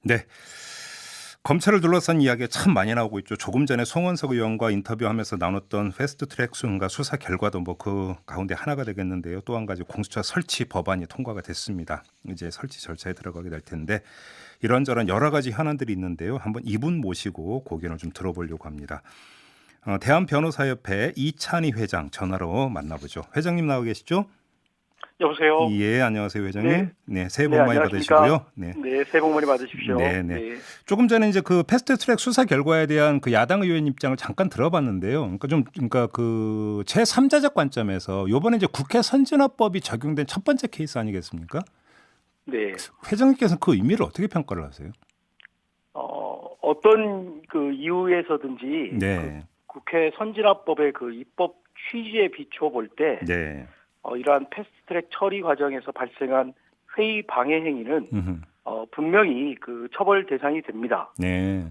네. 검찰을 둘러싼 이야기가 참 많이 나오고 있죠. 조금 전에 송원석 의원과 인터뷰하면서 나눴던 패스트트랙 수사 수사 결과도 뭐 그 가운데 하나가 되겠는데요. 또 한 가지 공수처 설치 법안이 통과가 됐습니다. 이제 설치 절차에 들어가게 될 텐데 이런저런 여러 가지 현안들이 있는데요. 한번 이분 모시고 고견을 좀 들어보려고 합니다. 대한변호사협회 이찬희 회장 전화로 만나보죠. 회장님 나와 계시죠? 여보세요. 예, 안녕하세요, 네, 회장님. 네, 새해 네, 복 많이 안녕하십니까. 받으시고요. 네. 네, 새해 복 많이 받으십시오. 네, 네. 네, 조금 전에 이제 그 패스트트랙 수사 결과에 대한 그 야당 의원 입장을 잠깐 들어봤는데요. 그러니까 그 제3자적 관점에서 요번에 이제 국회 선진화법이 적용된 첫 번째 케이스 아니겠습니까? 네. 회장님께서는 그 의미를 어떻게 평가를 하세요? 어떤 그 이유에서든지 그 네, 국회 선진화법의 그 입법 취지에 비춰 볼 때, 네, 이러한 패스트트랙 처리 과정에서 발생한 회의 방해 행위는 음흠, 분명히 그 처벌 대상이 됩니다. 네,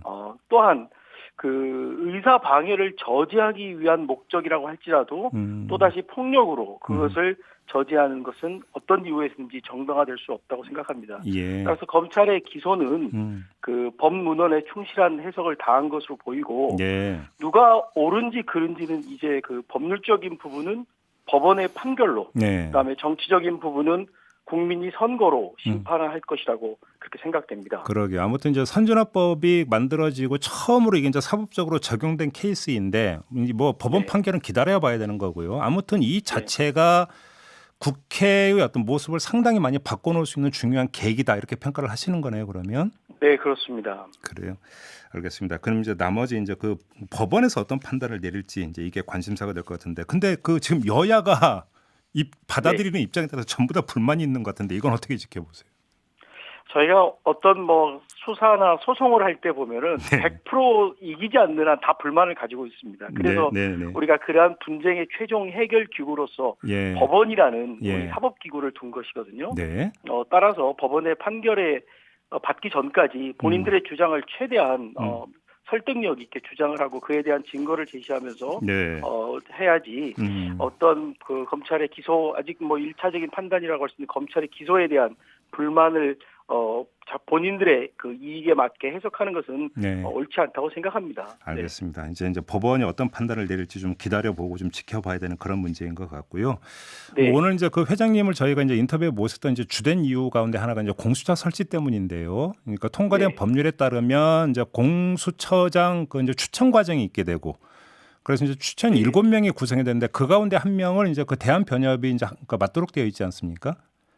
또한 그 의사 방해를 저지하기 위한 목적이라고 할지라도 또다시 폭력으로 그것을 저지하는 것은 어떤 이유에서든지 정당화될 수 없다고 생각합니다. 예, 따라서 검찰의 기소는 그 법문헌에 충실한 해석을 다한 것으로 보이고, 네, 누가 옳은지 그른지는 이제 그 법률적인 부분은 법원의 판결로, 네. 그다음에 정치적인 부분은 국민이 선거로 심판을 할 것이라고 그렇게 생각됩니다. 그러게요. 아무튼 이제 선진화법이 만들어지고 처음으로 이게 이제 사법적으로 적용된 케이스인데 이제 뭐 법원 네, 판결은 기다려야 봐야 되는 거고요. 아무튼 이 네, 자체가 국회의 어떤 모습을 상당히 많이 바꿔놓을 수 있는 중요한 계기다 이렇게 평가를 하시는 거네요. 그러면 네, 그렇습니다. 그래요. 알겠습니다. 그럼 이제 나머지 이제 그 법원에서 어떤 판단을 내릴지 이제 이게 관심사가 될 것 같은데, 근데 그 지금 여야가 이 네. 받아들이는 입장에 따라서 전부 다 불만이 있는 것 같은데 이건 어떻게 지켜보세요? 저희가 어떤 뭐 수사나 소송을 할 때 보면은 네, 100% 이기지 않는 한 다 불만을 가지고 있습니다. 네, 그래서 네, 네. 우리가 그러한 분쟁의 최종 해결 기구로서 예, 법원이라는 우리 예, 사법 기구를 둔 것이거든요. 네. 따라서 법원의 판결에 받기 전까지 본인들의 주장을 최대한 음. 설득력 있게 주장을 하고 그에 대한 증거를 제시하면서 네. 해야지, 어떤 그 검찰의 기소, 아직 뭐 1차적인 판단이라고 할 수 있는 검찰의 기소에 대한 불만을 본인들의 그 이익에 맞게 해석하는 것은 네. 옳지 않다고 생각합니다. 네. 알겠습니다. 이제 법원이 어떤 판단을 내릴지 좀 기다려보고 좀 지켜봐야 되는 그런 문제인 것 같고요. 뭐 네. 오늘 이제 그 회장님을 저희가 이제 인터뷰에 모셨던 이제 주된 이유 가운데 하나가 이제 공수처 설치 때문인데요. 그러니까 통과된 네. 법률에 따르면 이제 공수처장 그 이제 추천 과정이 있게 되고 그래서 이제 추천 네. 7명이 구성이 되는데 그 가운데 한 명을 이제 그 대한변협이 이제 그러니까 맡도록 되어 있지 않습니까?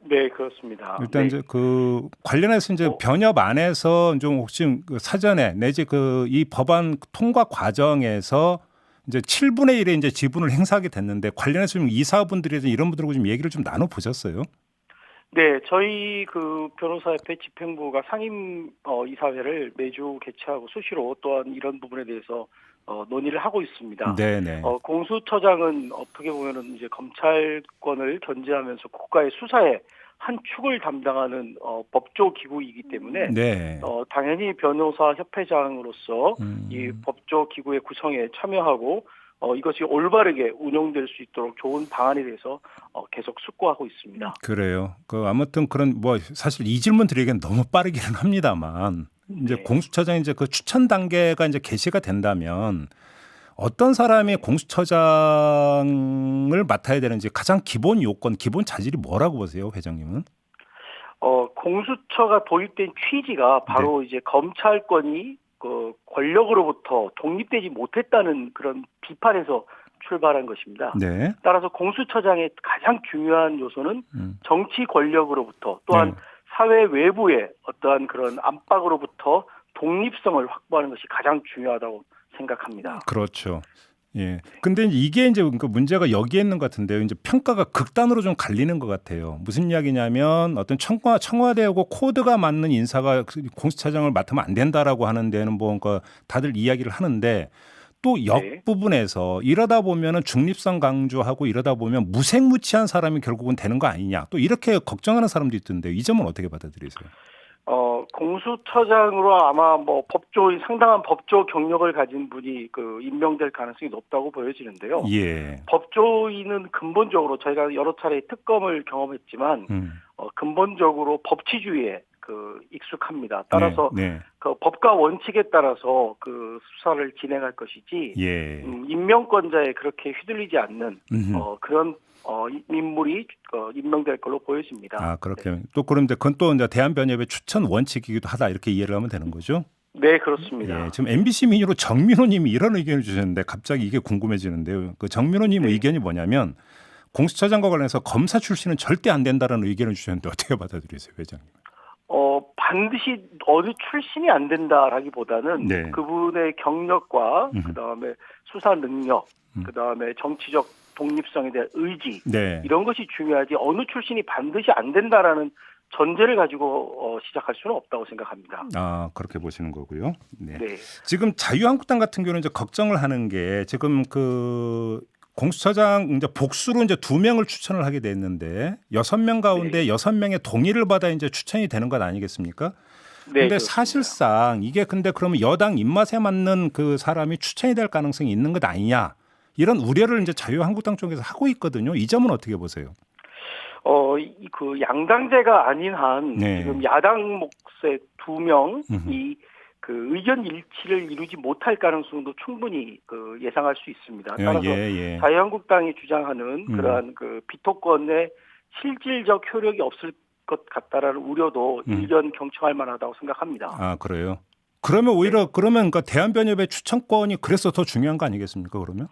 네, 그렇습니다. 일단 네. 이제 그 관련해서 이제 어, 변협 안에서 좀 혹시 그 사전에 내지 그 이 법안 통과 과정에서 이제 7분의 1의 이제 지분을 행사하게 됐는데 관련해서 좀 이사분들이 이런 분들하고 좀 얘기를 좀 나눠 보셨어요? 네, 저희 그 변호사협회 집행부가 상임 이사회를 매주 개최하고 수시로 또한 이런 부분에 대해서 논의를 하고 있습니다. 네, 네. 공수처장은 어떻게 보면은 이제 검찰권을 견제하면서 국가의 수사의 한 축을 담당하는 법조 기구이기 때문에 네. 당연히 변호사 협회장으로서 이 음, 법조 기구의 구성에 참여하고 이것이 올바르게 운영될 수 있도록 좋은 방안에 대해서 계속 숙고하고 있습니다. 그래요. 그 아무튼 그런 뭐 사실 이 질문 드리기엔 너무 빠르기는 합니다만 이제 네. 공수처장 이제 그 추천 단계가 이제 개시가 된다면 어떤 사람이 네. 공수처장을 맡아야 되는지 가장 기본 요건, 기본 자질이 뭐라고 보세요, 회장님은? 공수처가 도입된 취지가 네, 바로 이제 검찰권이 그 권력으로부터 독립되지 못했다는 그런 비판에서 출발한 것입니다. 네, 따라서 공수처장의 가장 중요한 요소는 정치 권력으로부터 또한 네, 사회 외부의 어떠한 그런 압박으로부터 독립성을 확보하는 것이 가장 중요하다고 생각합니다. 그렇죠. 예. 근데 이게 이제 그 문제가 여기에 있는 것 같은데요. 이제 평가가 극단으로 좀 갈리는 것 같아요. 무슨 이야기냐면 어떤 청와대하고 코드가 맞는 인사가 공수처장을 맡으면 안 된다라고 하는 데는 뭐 그러니까 다들 이야기를 하는데 또 네. 역 부분에서 이러다 보면은 중립성 강조하고 이러다 보면 무색무취한 사람이 결국은 되는 거 아니냐. 또 이렇게 걱정하는 사람도 있던데 이 점은 어떻게 받아들이세요? 공수처장으로 아마 뭐 상당한 법조 경력을 가진 분이 그 임명될 가능성이 높다고 보여지는데요. 예. 법조인은 근본적으로 저희가 여러 차례 특검을 경험했지만, 근본적으로 법치주의에 익숙합니다. 따라서 네. 그 법과 원칙에 따라서 그 수사를 진행할 것이지 예. 임명권자에 그렇게 휘둘리지 않는 그런 인물이 임명될 걸로 보여집니다. 아, 그렇게 또 그런데 그건 또 이제 대한변협의 추천 원칙이기도 하다 이렇게 이해를 하면 되는 거죠? 네, 그렇습니다. 예, 지금 MBC 미니로 정민호님이 이런 의견을 주셨는데 갑자기 이게 궁금해지는데요. 그 정민호님 네. 의견이 뭐냐면 공수처장과 관련해서 검사 출신은 절대 안 된다는 의견을 주셨는데 어떻게 받아들이세요, 회장님? 반드시 어느 출신이 안 된다라기보다는 네. 그분의 경력과 그다음에 수사 능력, 그다음에 정치적 독립성에 대한 의지 네. 이런 것이 중요하지 어느 출신이 반드시 안 된다라는 전제를 가지고 시작할 수는 없다고 생각합니다. 아, 그렇게 보시는 거고요. 네. 네. 지금 자유한국당 같은 경우는 이제 걱정을 하는 게 지금 그 공수처장 이제 복수로 이제 2명을 추천을 하게 됐는데 6명 가운데 네. 6명의 동의를 받아 이제 추천이 되는 것 아니겠습니까? 네. 근데 그렇습니다. 사실상 이게 근데 그러면 여당 입맛에 맞는 그 사람이 추천이 될 가능성이 있는 것 아니냐? 이런 우려를 이제 자유한국당 쪽에서 하고 있거든요. 이 점은 어떻게 보세요? 그 양당제가 아닌 한 네. 지금 야당 몫의 2명이 그 의견 일치를 이루지 못할 가능성도 충분히 그 예상할 수 있습니다. 따라서 예. 자유한국당이 주장하는 그러한 그 비토권의 실질적 효력이 없을 것 같다라는 우려도 일견 경청할 만하다고 생각합니다. 아, 그래요? 그러면 오히려 그러면 그러니까 대한변협의 추천권이 그래서 더 중요한 거 아니겠습니까? 그러면?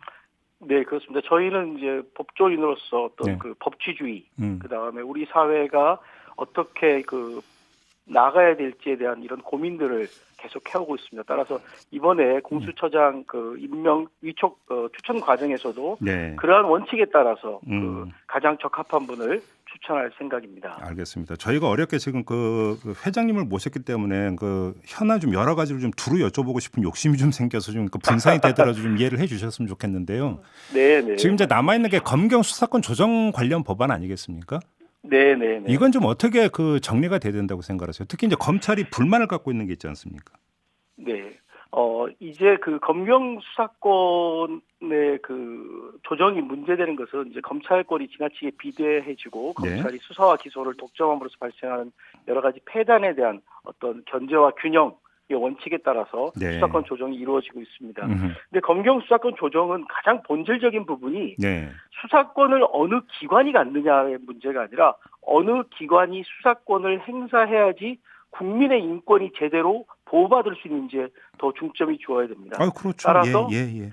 네, 그렇습니다. 저희는 이제 법조인으로서 어떤 네. 그 법치주의, 그다음에 우리 사회가 어떻게 그 나가야 될지에 대한 이런 고민들을 계속 해오고 있습니다. 따라서 이번에 공수처장 그 임명 추천 과정에서도 네. 그러한 원칙에 따라서 그 가장 적합한 분을 추천할 생각입니다. 알겠습니다. 저희가 어렵게 지금 그 회장님을 모셨기 때문에 그 현안 좀 여러 가지를 좀 두루 여쭤보고 싶은 욕심이 좀 생겨서 좀 그 분산이 되더라도 좀 이해를 해주셨으면 좋겠는데요. 네. 지금 이제 남아 있는 게 검경 수사권 조정 관련 법안 아니겠습니까? 네. 이건 좀 어떻게 그 정리가 돼야 된다고 생각하세요? 특히 이제 검찰이 불만을 갖고 있는 게 있지 않습니까? 네. 이제 그 검경 수사권의 그 조정이 문제되는 것은 이제 검찰권이 지나치게 비대해지고 검찰이 수사와 기소를 독점함으로써 발생하는 여러 가지 폐단에 대한 어떤 견제와 균형의 원칙에 따라서 수사권 조정이 이루어지고 있습니다. 근데 검경 수사권 조정은 가장 본질적인 부분이 수사권을 어느 기관이 갖느냐의 문제가 아니라 어느 기관이 수사권을 행사해야지 국민의 인권이 제대로 보호받을 수 있는지에 더 중점이 주어야 됩니다. 그렇죠. 따라서 예.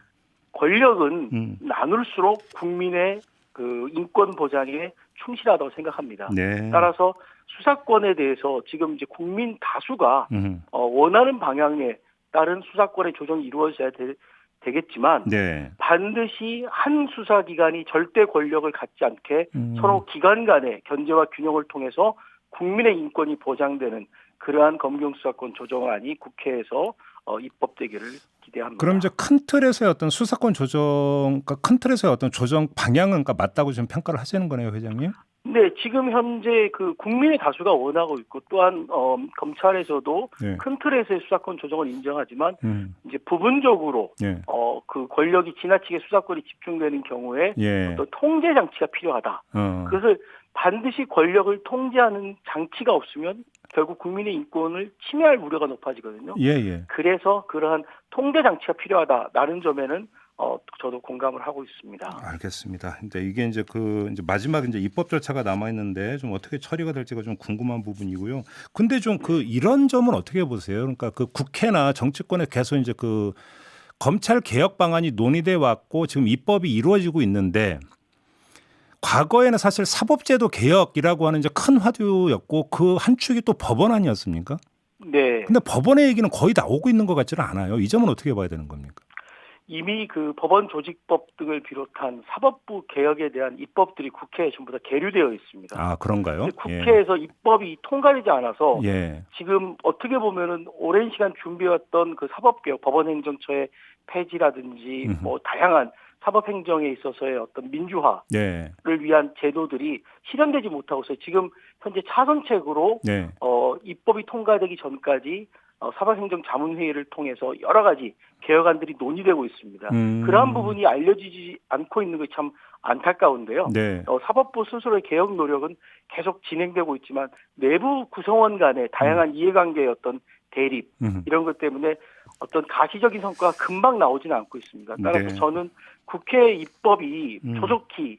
권력은 나눌수록 국민의 그 인권 보장에 충실하다고 생각합니다. 네. 따라서 수사권에 대해서 지금 이제 국민 다수가 원하는 방향에 따른 수사권의 조정이 이루어져야 되겠지만 반드시 한 수사기관이 절대 권력을 갖지 않게 서로 기관 간의 견제와 균형을 통해서 국민의 인권이 보장되는 그러한 검경수사권 조정안이 국회에서 입법되기를 기대합니다. 그럼 이제 큰 틀에서의 어떤 수사권 조정, 그러니까 큰 틀에서의 어떤 조정 방향은 그러니까 맞다고 좀 평가를 하시는 거네요, 회장님? 네, 지금 현재 그 국민의 다수가 원하고 있고 또한 검찰에서도 큰 틀에서의 수사권 조정을 인정하지만 이제 부분적으로 그 권력이 지나치게 수사권이 집중되는 경우에 어떤 통제 장치가 필요하다. 그것을 반드시 권력을 통제하는 장치가 없으면 결국 국민의 인권을 침해할 우려가 높아지거든요. 그래서 그러한 통제 장치가 필요하다라는 점에는 저도 공감을 하고 있습니다. 알겠습니다. 근데 이게 이제 이제 마지막 이제 입법 절차가 남아 있는데 좀 어떻게 처리가 될지가 좀 궁금한 부분이고요. 근데 좀 이런 점은 어떻게 보세요? 그러니까 그 국회나 정치권에 계속 이제 그 검찰 개혁 방안이 논의돼 왔고 지금 입법이 이루어지고 있는데 과거에는 사실 사법제도 개혁이라고 하는 이제 큰 화두였고 그 한 축이 또 법원 아니었습니까? 네. 근데 법원의 얘기는 거의 나오고 있는 것 같지는 않아요. 이 점은 어떻게 봐야 되는 겁니까? 이미 그 법원 조직법 등을 비롯한 사법부 개혁에 대한 입법들이 국회에 전부 다 계류되어 있습니다. 아, 그런가요? 국회에서 입법이 통과되지 않아서 지금 어떻게 보면은 오랜 시간 준비해왔던 그 사법개혁, 법원행정처의 폐지라든지 뭐 다양한 사법행정에 있어서의 어떤 민주화를 위한 제도들이 실현되지 못하고 있어요. 지금 현재 차선책으로 입법이 통과되기 전까지 사법행정자문회의를 통해서 여러 가지 개혁안들이 논의되고 있습니다. 그러한 부분이 알려지지 않고 있는 것이 참 안타까운데요. 네. 사법부 스스로의 개혁 노력은 계속 진행되고 있지만 내부 구성원 간의 다양한 이해관계의 어떤 대립 이런 것 때문에 어떤 가시적인 성과가 금방 나오지는 않고 있습니다. 따라서 네. 저는 국회 입법이 조속히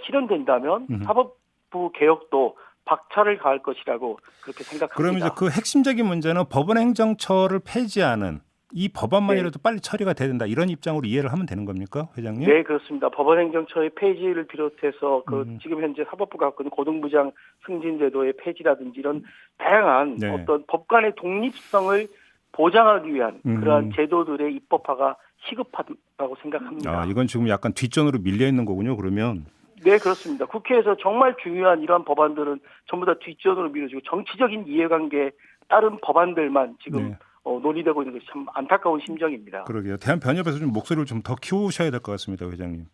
실현된다면 사법부 개혁도 박차를 가할 것이라고 그렇게 생각합니다. 그러면 이제 그 핵심적인 문제는 법원행정처를 폐지하는 이 법안만이라도 빨리 처리가 돼야 된다 이런 입장으로 이해를 하면 되는 겁니까, 회장님? 네, 그렇습니다. 법원행정처의 폐지를 비롯해서 지금 현재 사법부가 갖고 있는 고등부장 승진제도의 폐지라든지 이런 다양한 네. 어떤 법관의 독립성을 보장하기 위한 그러한 제도들의 입법화가 시급하다고 생각합니다. 이건 지금 약간 뒷전으로 밀려 있는 거군요, 그러면. 네, 그렇습니다. 국회에서 정말 중요한 이러한 법안들은 전부 다 뒷전으로 미뤄지고 정치적인 이해관계에 따른 법안들만 지금 네. 논의되고 있는 것이 참 안타까운 심정입니다. 그러게요. 대한변협에서 좀 목소리를 좀 더 키우셔야 될 것 같습니다, 회장님.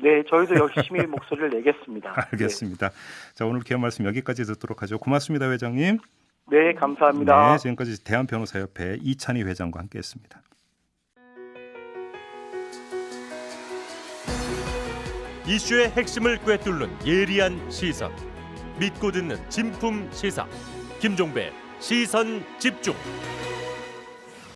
네, 저희도 열심히 목소리를 내겠습니다. 알겠습니다. 자, 오늘 기한 말씀 여기까지 듣도록 하죠. 고맙습니다, 회장님. 네, 감사합니다. 네, 지금까지 대한변호사협회 이찬희 회장과 함께했습니다. 이슈의 핵심을 꿰뚫는 예리한 시선, 믿고 듣는 진품 시사 김종배 시선 집중.